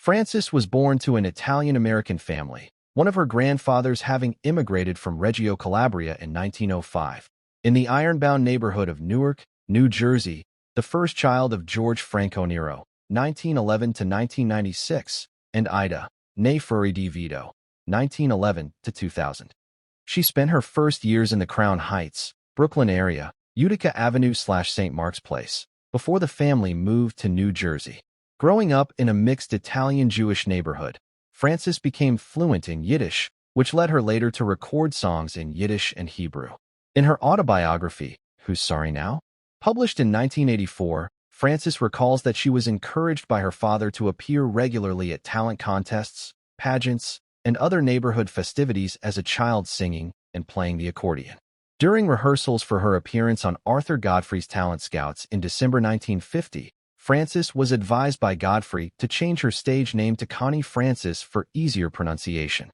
Francis was born to an Italian-American family, one of her grandfathers having immigrated from Reggio Calabria in 1905. In the ironbound neighborhood of Newark, New Jersey, the first child of George Franco Nero, 1911 to 1996, and Ida, née Furry di Vito, 1911 to 2000. She spent her first years in the Crown Heights, Brooklyn area, Utica Avenue/St. Mark's Place, before the family moved to New Jersey. Growing up in a mixed Italian-Jewish neighborhood, Francis became fluent in Yiddish, which led her later to record songs in Yiddish and Hebrew. In her autobiography, Who's Sorry Now?, published in 1984, Francis recalls that she was encouraged by her father to appear regularly at talent contests, pageants, and other neighborhood festivities as a child singing and playing the accordion. During rehearsals for her appearance on Arthur Godfrey's Talent Scouts in December 1950, Francis was advised by Godfrey to change her stage name to Connie Francis for easier pronunciation.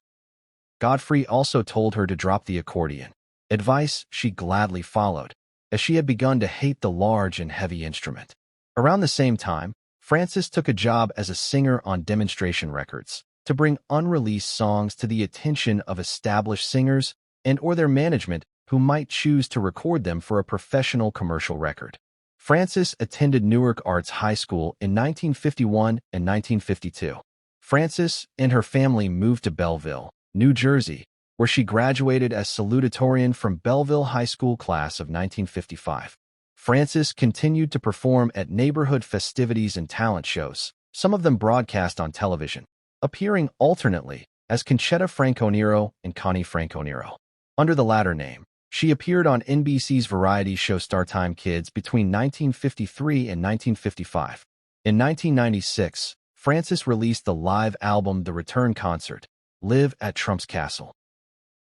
Godfrey also told her to drop the accordion, advice she gladly followed, as she had begun to hate the large and heavy instrument. Around the same time, Francis took a job as a singer on demonstration records to bring unreleased songs to the attention of established singers and/or their management who might choose to record them for a professional commercial record. Francis attended Newark Arts High School in 1951 and 1952. Francis and her family moved to Belleville, New Jersey, where she graduated as salutatorian from Belleville High School class of 1955. Francis continued to perform at neighborhood festivities and talent shows, some of them broadcast on television, appearing alternately as Conchetta Franco Nero and Connie Franco Nero. Under the latter name, she appeared on NBC's variety show Startime Kids between 1953 and 1955. In 1996, Francis released the live album The Return Concert, Live at Trump's Castle.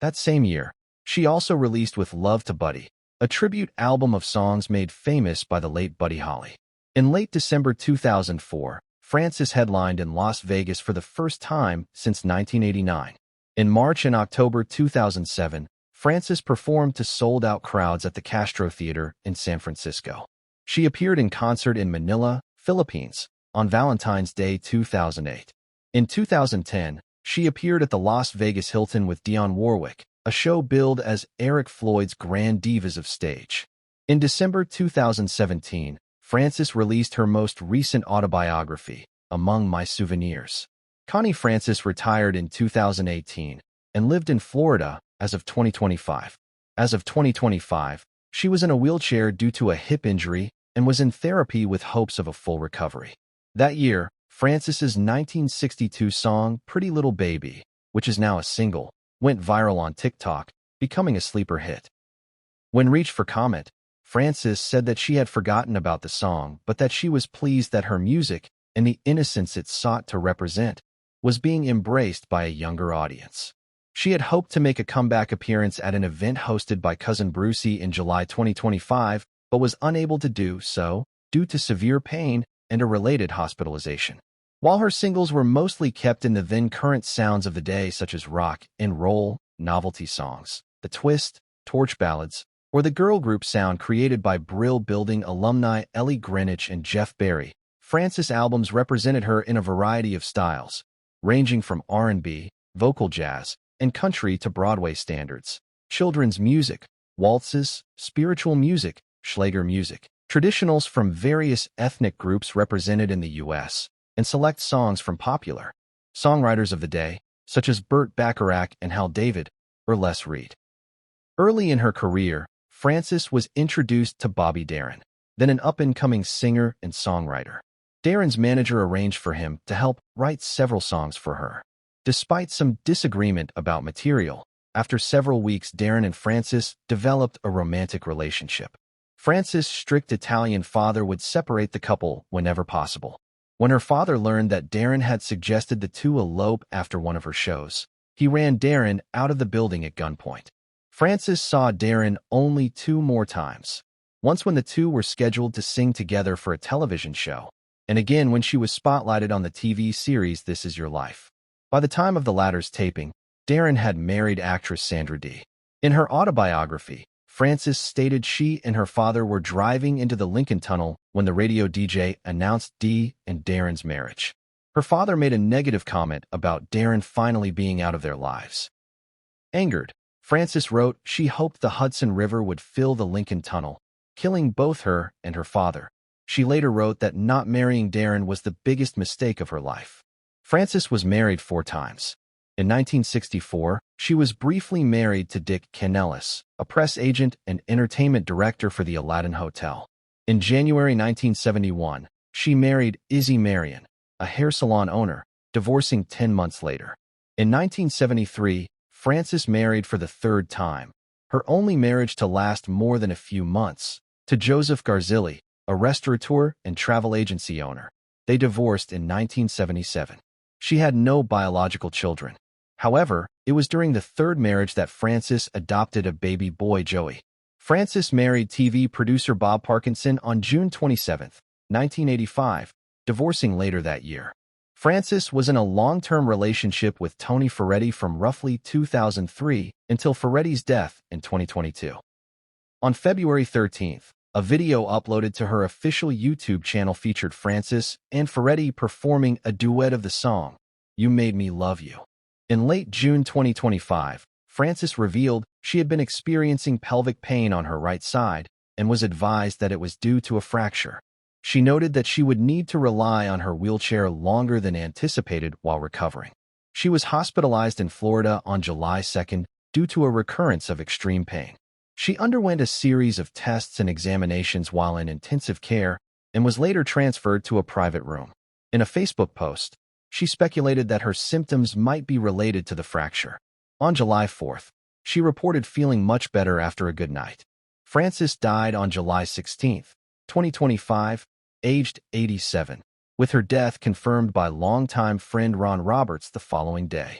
That same year, she also released With Love to Buddy, a tribute album of songs made famous by the late Buddy Holly. In late December 2004, Francis headlined in Las Vegas for the first time since 1989. In March and October 2007, Francis performed to sold-out crowds at the Castro Theater in San Francisco. She appeared in concert in Manila, Philippines, on Valentine's Day 2008. In 2010, she appeared at the Las Vegas Hilton with Dionne Warwick, a show billed as Eric Floyd's Grand Divas of Stage. In December 2017, Francis released her most recent autobiography, Among My Souvenirs. Connie Francis retired in 2018 and lived in Florida as of 2025. As of 2025, she was in a wheelchair due to a hip injury and was in therapy with hopes of a full recovery. That year, Francis's 1962 song Pretty Little Baby, which is now a single, went viral on TikTok, becoming a sleeper hit. When reached for comment, Francis said that she had forgotten about the song but that she was pleased that her music, and the innocence it sought to represent, was being embraced by a younger audience. She had hoped to make a comeback appearance at an event hosted by Cousin Brucey in July 2025, but was unable to do so due to severe pain and a related hospitalization. While her singles were mostly kept in the then-current sounds of the day such as rock and roll, novelty songs, the twist, torch ballads, or the girl group sound created by Brill Building alumni Ellie Greenwich and Jeff Barry, Francis' albums represented her in a variety of styles, ranging from R&B, vocal jazz, and country to Broadway standards, children's music, waltzes, spiritual music, Schlager music, traditionals from various ethnic groups represented in the U.S., and select songs from popular songwriters of the day, such as Burt Bacharach and Hal David, or Les Reed. Early in her career, Francis was introduced to Bobby Darin, then an up-and-coming singer and songwriter. Darin's manager arranged for him to help write several songs for her. Despite some disagreement about material, after several weeks Darin and Francis developed a romantic relationship. Francis' strict Italian father would separate the couple whenever possible. When her father learned that Darin had suggested the two elope after one of her shows, he ran Darin out of the building at gunpoint. Francis saw Darin only 2 more times, once when the two were scheduled to sing together for a television show, and again when she was spotlighted on the TV series This Is Your Life. By the time of the latter's taping, Darin had married actress Sandra Dee. In her autobiography, Francis stated she and her father were driving into the Lincoln Tunnel when the radio DJ announced Dee and Darin's marriage. Her father made a negative comment about Darren finally being out of their lives. Angered, Francis wrote she hoped the Hudson River would fill the Lincoln Tunnel, killing both her and her father. She later wrote that not marrying Darren was the biggest mistake of her life. Francis was married 4 times. In 1964, she was briefly married to Dick Canellis, a press agent and entertainment director for the Aladdin Hotel. In January 1971, she married Izzy Marion, a hair salon owner, divorcing 10 months later. In 1973, Francis married for the 3rd time, her only marriage to last more than a few months, to Joseph Garzilli, a restaurateur and travel agency owner. They divorced in 1977. She had no biological children. However, it was during the 3rd marriage that Francis adopted a baby boy, Joey. Francis married TV producer Bob Parkinson on June 27, 1985, divorcing later that year. Francis was in a long-term relationship with Tony Ferretti from roughly 2003 until Ferretti's death in 2022. On February 13th, a video uploaded to her official YouTube channel featured Francis and Ferretti performing a duet of the song, "You Made Me Love You." In late June 2025, Francis revealed she had been experiencing pelvic pain on her right side and was advised that it was due to a fracture. She noted that she would need to rely on her wheelchair longer than anticipated while recovering. She was hospitalized in Florida on July 2nd due to a recurrence of extreme pain. She underwent a series of tests and examinations while in intensive care and was later transferred to a private room. In a Facebook post, she speculated that her symptoms might be related to the fracture. On July 4th, she reported feeling much better after a good night. Francis died on July 16th, 2025, aged 87, with her death confirmed by longtime friend Ron Roberts the following day.